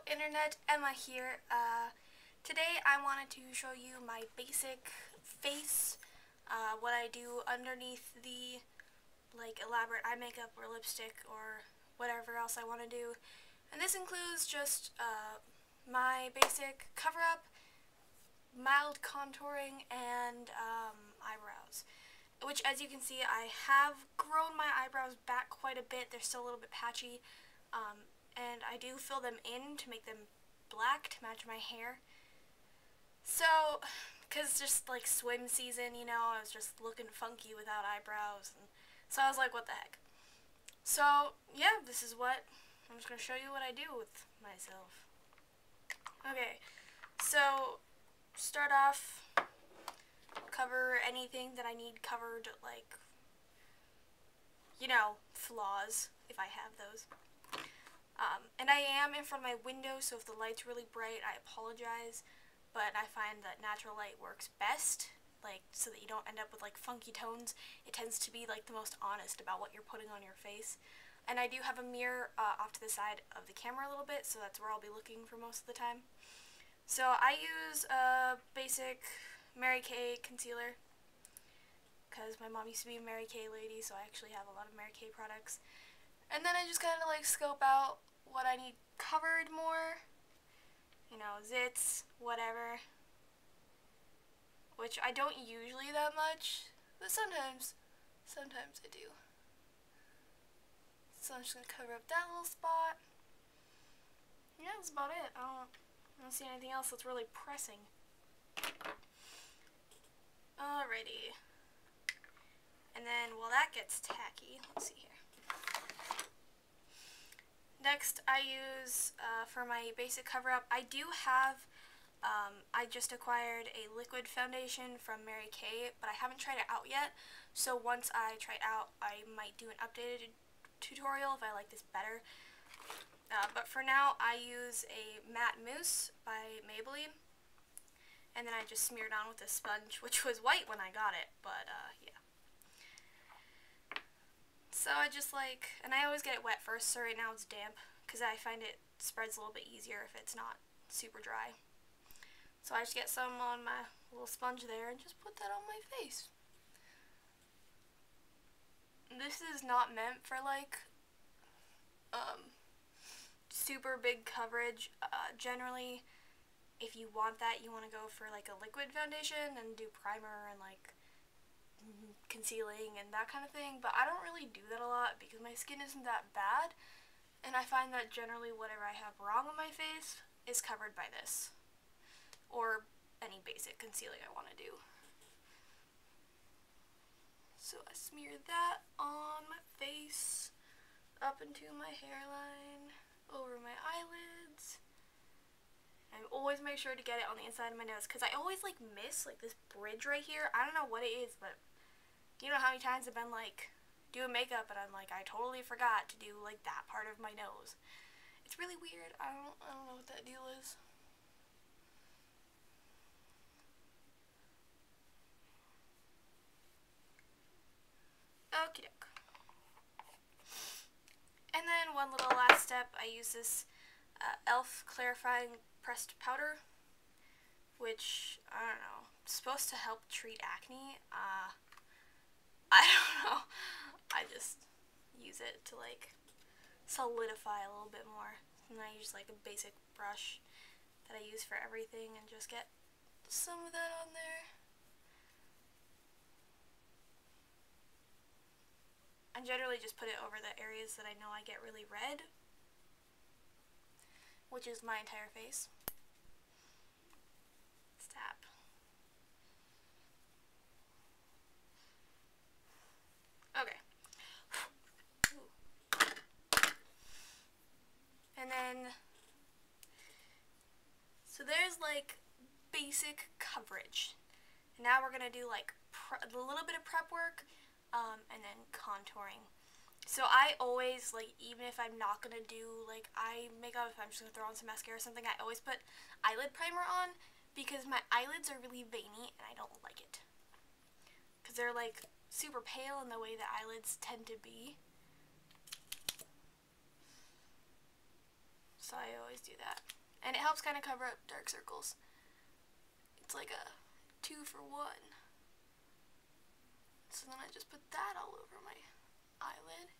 Internet, Emma here. Today I wanted to show you my basic face, what I do underneath the elaborate eye makeup or lipstick or whatever else I want to do. And this includes just my basic cover-up, mild contouring, and eyebrows. Which, as you can see, I have grown my eyebrows back quite a bit. They're still a little bit patchy. And I do fill them in to make them black to match my hair. So, because just like swim season, you know, I was just looking funky without eyebrows. And so I was like, what the heck. So, yeah, this is what, I'm just going to show you what I do with myself. Okay, so start off, cover anything that I need covered, like, you know, flaws, if I have those. And I am in front of my window, so if the light's really bright, I apologize, but I find that natural light works best, like, so that you don't end up with, like, funky tones. It tends to be, like, the most honest about what you're putting on your face. And I do have a mirror off to the side of the camera a little bit, so that's where I'll be looking for most of the time. So I use a basic Mary Kay concealer, because my mom used to be a Mary Kay lady, so I actually have a lot of Mary Kay products. And then I just kind of, like, scope out what I need covered more, you know, zits, whatever, which I don't usually that much, but sometimes I do. So I'm just going to cover up that little spot. Yeah, that's about it. I don't see anything else that's really pressing. Alrighty. And then, while that gets tacky, let's see here. Next, I use, for my basic cover-up, I do have, I just acquired a liquid foundation from Mary Kay, but I haven't tried it out yet, so once I try it out, I might do an updated tutorial if I like this better. But for now, I use a matte mousse by Maybelline, and then I just smeared on with a sponge, which was white when I got it, but, yeah. So I just and I always get it wet first, so right now it's damp, because I find it spreads a little bit easier if it's not super dry. So I just get some on my little sponge there and just put that on my face. This is not meant for, like, super big coverage. Generally, if you want that, you want to go for, like, a liquid foundation and do primer and, like, concealing and that kind of thing, but I don't really do that a lot because my skin isn't that bad, and I find that generally whatever I have wrong on my face is covered by this, or any basic concealing I want to do. So I smear that on my face, up into my hairline, over my eyelids. I always make sure to get it on the inside of my nose, because I always, like, miss, like, this bridge right here. I don't know what it is, but you know how many times I've been, like, doing makeup and I'm like, I totally forgot to do, like, that part of my nose. It's really weird. I don't know what that deal is. Okie doke. And then one little last step, I use this e.l.f. clarifying pressed powder, which, I don't know, it's supposed to help treat acne. I don't know. I just use it to, like, solidify a little bit more. And I use, like, a basic brush that I use for everything and just get some of that on there. I generally just put it over the areas that I know I get really red, which is my entire face. Let's tap. Okay. Ooh. And then, so there's, like, basic coverage. And now we're gonna do, like, a little bit of prep work, and then contouring. So I always, like, even if I'm not gonna do, like, eye makeup, if I'm just gonna throw on some mascara or something, I always put eyelid primer on, because my eyelids are really veiny, and I don't like it. Because they're, like, super pale in the way that eyelids tend to be. So I always do that. And it helps kind of cover up dark circles. It's like a 2 for 1. So then I just put that all over my eyelid.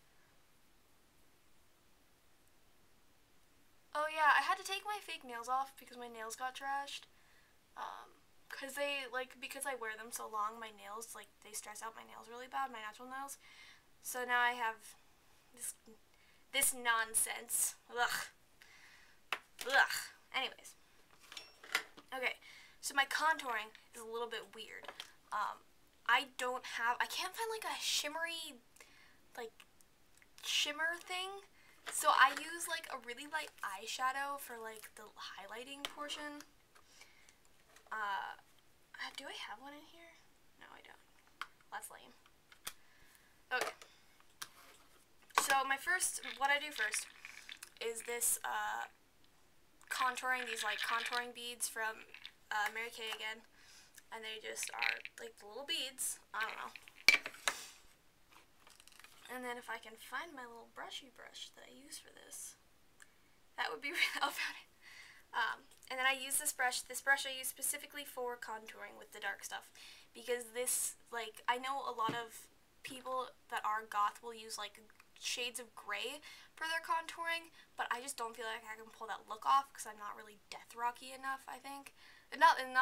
Oh yeah, I had to take my fake nails off because my nails got trashed. Because I wear them so long, my nails, like, they stress out my nails really bad, my natural nails. So now I have this nonsense. Ugh. Ugh. Anyways. Okay, so my contouring is a little bit weird. I can't find like a shimmery, like, shimmer thing. So I use like a really light eyeshadow for like the highlighting portion. Do I have one in here? No, I don't. That's lame. Okay. So what I do first is this contouring, these like contouring beads from Mary Kay again. And they just are like little beads. I don't know. And then if I can find my little brushy brush that I use for this, that would be real about it. And then I use this brush. This brush I use specifically for contouring with the dark stuff. Because this, like, I know a lot of people that are goth will use, like, shades of gray for their contouring. But I just don't feel like I can pull that look off because I'm not really death rocky enough, I think. Not in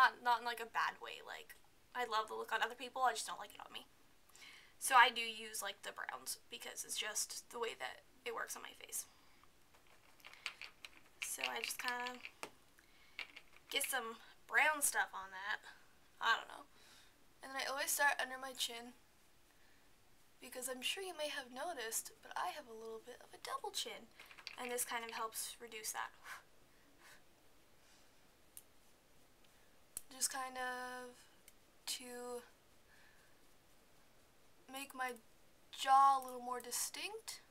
like a bad way. Like, I love the look on other people. I just don't like it on me. So I do use, like, the browns because it's just the way that it works on my face. So I just kind of get some brown stuff on that. I don't know. And then I always start under my chin because I'm sure you may have noticed, but I have a little bit of a double chin. And this kind of helps reduce that. Just kind of to make my jaw a little more distinct.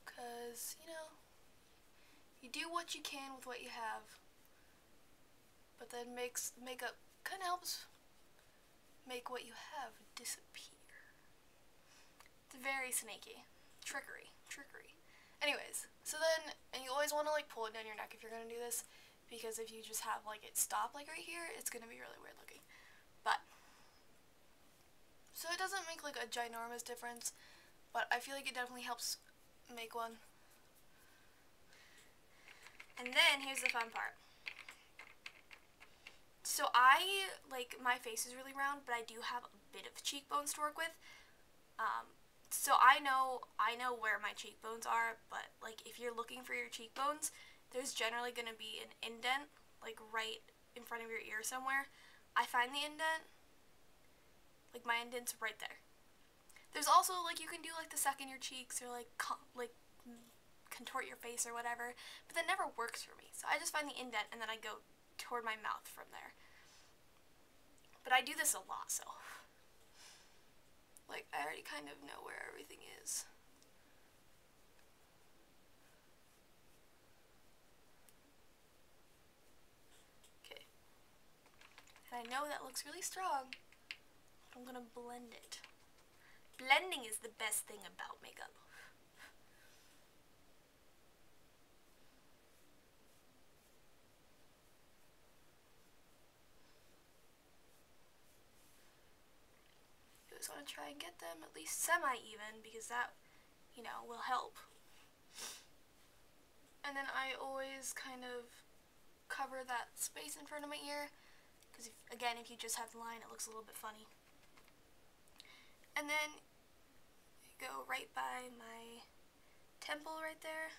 Because, you know, you do what you can with what you have, but then makeup kind of helps make what you have disappear. It's very snaky. Trickery. Anyways, so then, and you always want to like pull it down your neck if you're going to do this, because if you just have like it stop like right here, it's going to be really weird looking. But, so it doesn't make like a ginormous difference, but I feel like it definitely helps make one. And then, here's the fun part. So my face is really round, but I do have a bit of cheekbones to work with. So I know where my cheekbones are, but like if you're looking for your cheekbones, there's generally going to be an indent, like right in front of your ear somewhere. I find the indent, like my indent's right there. There's also like you can do like the second your cheeks or like contort your face or whatever, but that never works for me. So I just find the indent and then I go toward my mouth from there. But I do this a lot, so like I already kind of know where everything is. Okay. And I know that looks really strong, but I'm gonna blend it. Blending is the best thing about makeup. Want to try and get them at least semi-even because that, you know, will help. And then I always kind of cover that space in front of my ear because again, if you just have the line, it looks a little bit funny. And then go right by my temple right there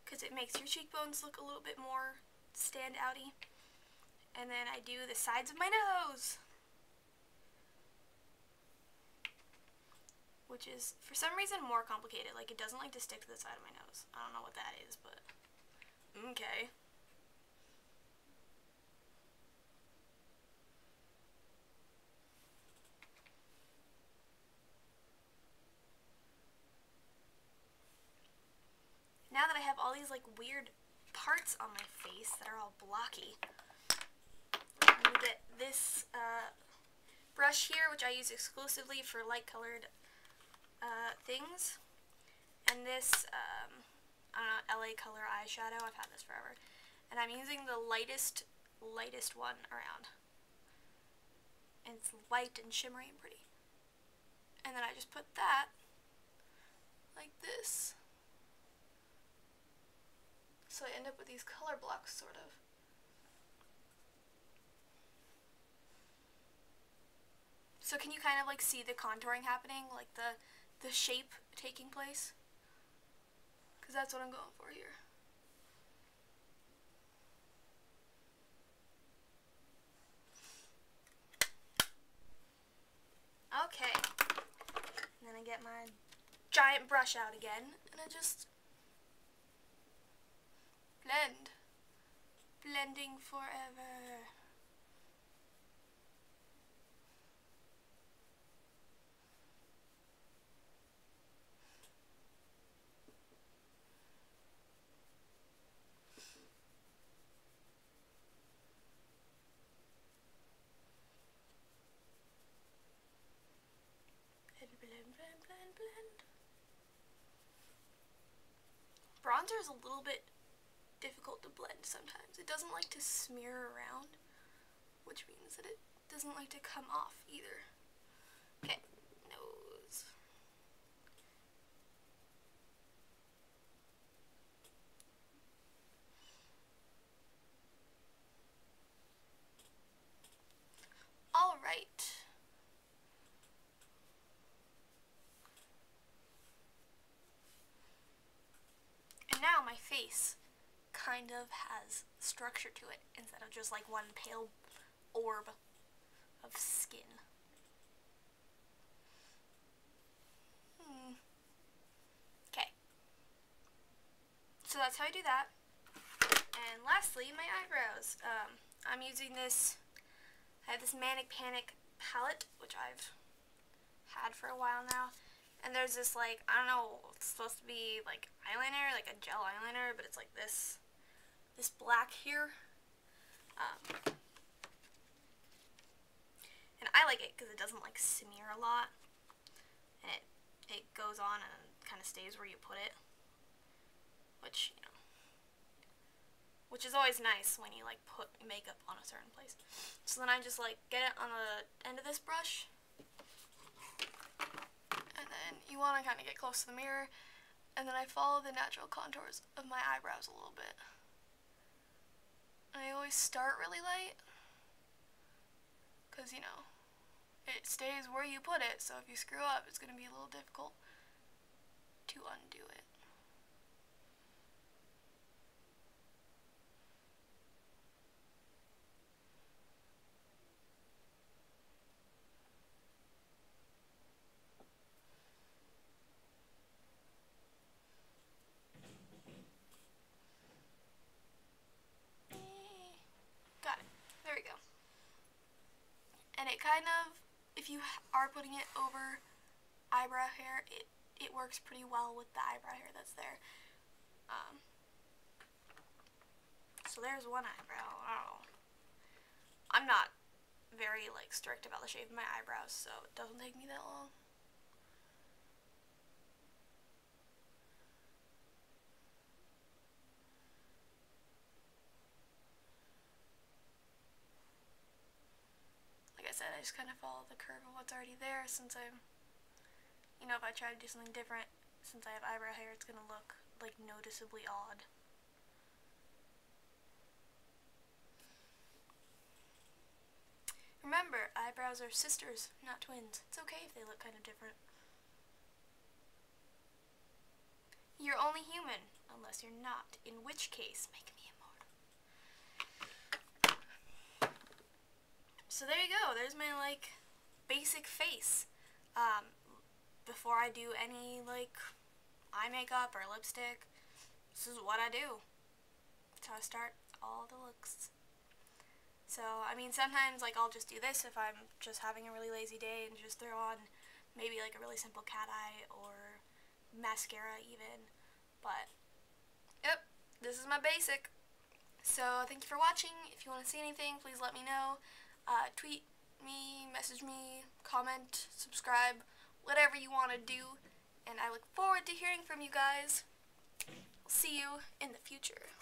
because it makes your cheekbones look a little bit more stand-outy. And then I do the sides of my nose, which is, for some reason, more complicated. Like, it doesn't like to stick to the side of my nose. I don't know what that is, but okay. Now that I have all these, like, weird parts on my face that are all blocky, I'm going to get this brush here, which I use exclusively for light colored things. And this, I don't know, LA color eyeshadow. I've had this forever. And I'm using the lightest one around. And it's light and shimmery and pretty. And then I just put that like this. So I end up with these color blocks, sort of. So can you kind of like see the contouring happening, like the shape taking place? Because that's what I'm going for here. Okay. And then I get my giant brush out again, and I just blend. Blending forever. Blend, blend, blend, blend. Bronzer is a little bit difficult to blend sometimes. It doesn't like to smear around, which means that it doesn't like to come off either. Okay, nose. All right. And now my face kind of has structure to it instead of just like one pale orb of skin. Okay. So that's how I do that. And lastly, my eyebrows. I'm using this, I have this Manic Panic palette, which I've had for a while now. And there's this, like, I don't know, it's supposed to be like eyeliner, like a gel eyeliner, but it's like this black here. And I like it because it doesn't like smear a lot. And it goes on and kind of stays where you put it. Which, you know, which is always nice when you like put makeup on a certain place. So then I just like get it on the end of this brush. And then you want to kind of get close to the mirror. And then I follow the natural contours of my eyebrows a little bit. And I always start really light. Because, you know, it stays where you put it. So if you screw up, it's going to be a little difficult to undo it. Got it. There we go. And it kind of, if you are putting it over eyebrow hair, it works pretty well with the eyebrow hair that's there. So there's one eyebrow. Oh, I'm not very like strict about the shape of my eyebrows, so it doesn't take me that long. Like I said, I just kind of follow the curve of what's already there, since I'm, you know, if I try to do something different, since I have eyebrow hair, it's going to look like noticeably odd. Remember, eyebrows are sisters, not twins. It's okay if they look kind of different. You're only human, unless you're not, in which case, make me immortal. So there you go, there's my, like, basic face. Before I do any, like, eye makeup or lipstick, this is what I do. That's how I start all the looks. So, I mean, sometimes, like, I'll just do this if I'm just having a really lazy day and just throw on maybe, like, a really simple cat eye or mascara even. But, yep, this is my basic. So, thank you for watching. If you want to see anything, please let me know. Tweet me, message me, comment, subscribe, whatever you want to do. And I look forward to hearing from you guys. See you in the future.